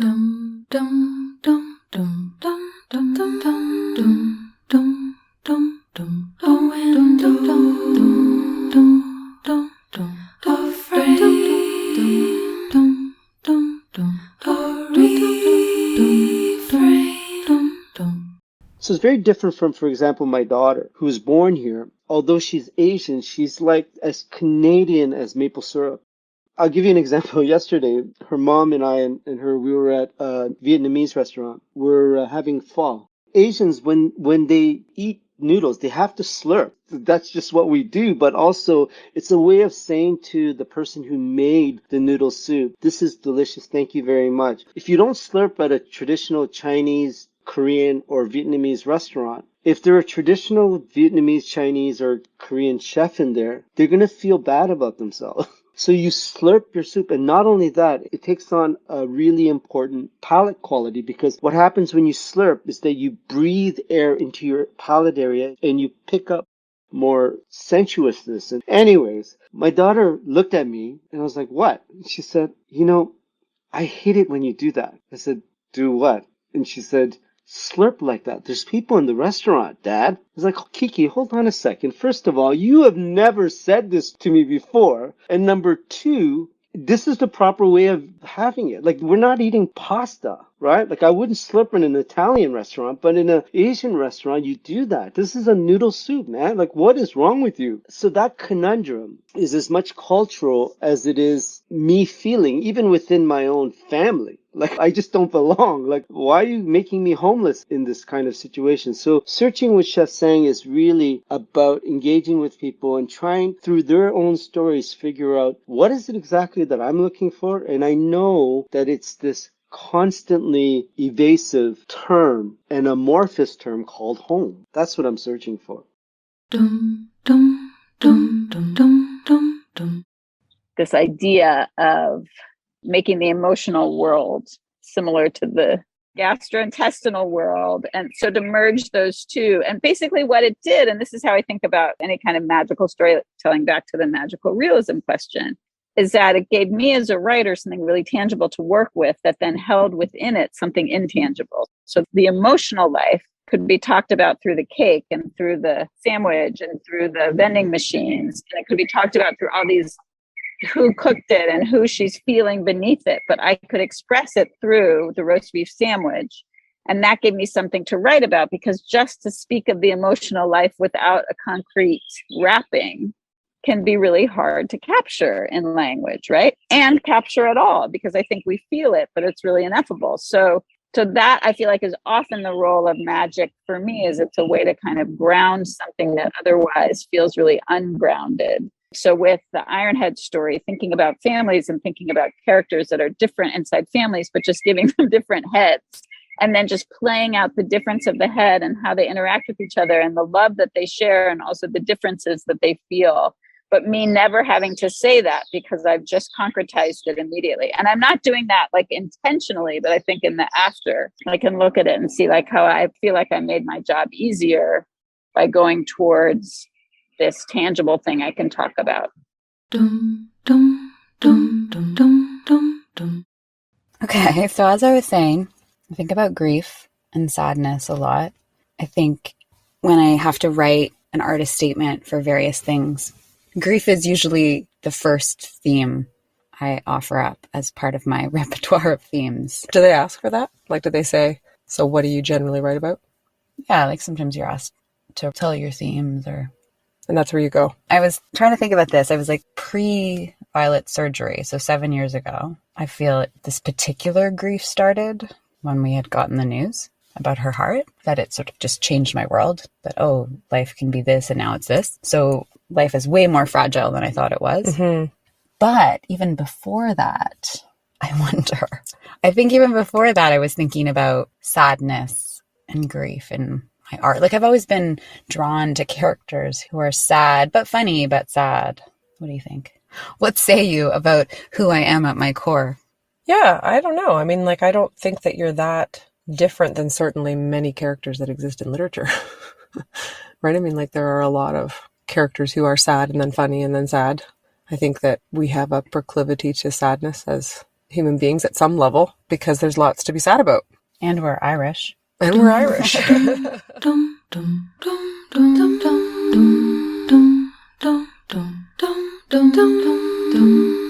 Dum dum dum dum dum dum dum dum dum dum dum dum dum dum dum dum dum dum afraid dum dum dum dum. So it's very different from, for example, my daughter, who was born here. Although she's Asian, she's like as Canadian as maple syrup. I'll give you an example. Yesterday, her mom and I and her, we were at a Vietnamese restaurant. We're having pho. Asians, when they eat noodles, they have to slurp. That's just what we do. But also, it's a way of saying to the person who made the noodle soup, this is delicious. Thank you very much. If you don't slurp at a traditional Chinese, Korean, or Vietnamese restaurant, if there are traditional Vietnamese, Chinese, or Korean chef in there, they're going to feel bad about themselves. So you slurp your soup, and not only that, it takes on a really important palate quality, because what happens when you slurp is that you breathe air into your palate area and you pick up more sensuousness. And anyways, my daughter looked at me and I was like, what? And she said, I hate it when you do that. I said, do what? And she said, slurp like that. There's people in the restaurant, Dad. I was like, Kiki, hold on a second. First of all, you have never said this to me before. And number two, this is the proper way of having it. Like, we're not eating pasta, right? Like, I wouldn't slurp in an Italian restaurant, but in an Asian restaurant, you do that. This is a noodle soup, man. Like, what is wrong with you? So that conundrum is as much cultural as it is me feeling, even within my own family. Like, I just don't belong. Like, why are you making me homeless in this kind of situation? So searching with Chef Sang is really about engaging with people and trying through their own stories, figure out what is it exactly that I'm looking for. And I know that it's this constantly evasive term, an amorphous term called home. That's what I'm searching for. Dum dum dum dum dum dum dum. This idea of making the emotional world similar to the gastrointestinal world. And so to merge those two, and basically what it did, and this is how I think about any kind of magical storytelling, back to the magical realism question, is that it gave me as a writer something really tangible to work with that then held within it something intangible. So the emotional life could be talked about through the cake and through the sandwich and through the vending machines. And it could be talked about through all these, who cooked it and who she's feeling beneath it. But I could express it through the roast beef sandwich. And that gave me something to write about, because just to speak of the emotional life without a concrete wrapping can be really hard to capture in language, right? And capture at all, because I think we feel it, but it's really ineffable. So that I feel like is often the role of magic for me, is it's a way to kind of ground something that otherwise feels really ungrounded. So with the Ironhead story, thinking about families and thinking about characters that are different inside families, but just giving them different heads, and then just playing out the difference of the head and how they interact with each other and the love that they share and also the differences that they feel. But me never having to say that, because I've just concretized it immediately. And I'm not doing that like intentionally, but I think in the after, I can look at it and see like how I feel like I made my job easier by going towards this tangible thing I can talk about. Dum dum dum dum dum dum dum. Okay, so as I was saying, I think about grief and sadness a lot. I think when I have to write an artist statement for various things, grief is usually the first theme I offer up as part of my repertoire of themes. Do they ask for that? Like, do they say, so what do you generally write about? Yeah, like sometimes you're asked to tell your themes, and that's where you go. I was trying to think about this. I was like pre-Violet surgery, so 7 years ago. I feel this particular grief started when we had gotten the news about her heart, that it sort of just changed my world, that, oh, life can be this and now it's this. So life is way more fragile than I thought it was. Mm-hmm. But even before that, I wonder, I think even before that, I was thinking about sadness and grief in my art. Like, I've always been drawn to characters who are sad, but funny, but sad. What do you think? What say you about who I am at my core? Yeah, I don't know. I mean, like, I don't think that you're that different than certainly many characters that exist in literature. Right? I mean, like, there are a lot of characters who are sad and then funny and then sad. I think that we have a proclivity to sadness as human beings at some level because there's lots to be sad about. And we're Irish. And we're Irish. Dum dum dum dum dum dum dum dum dum dum dum dum dum dum.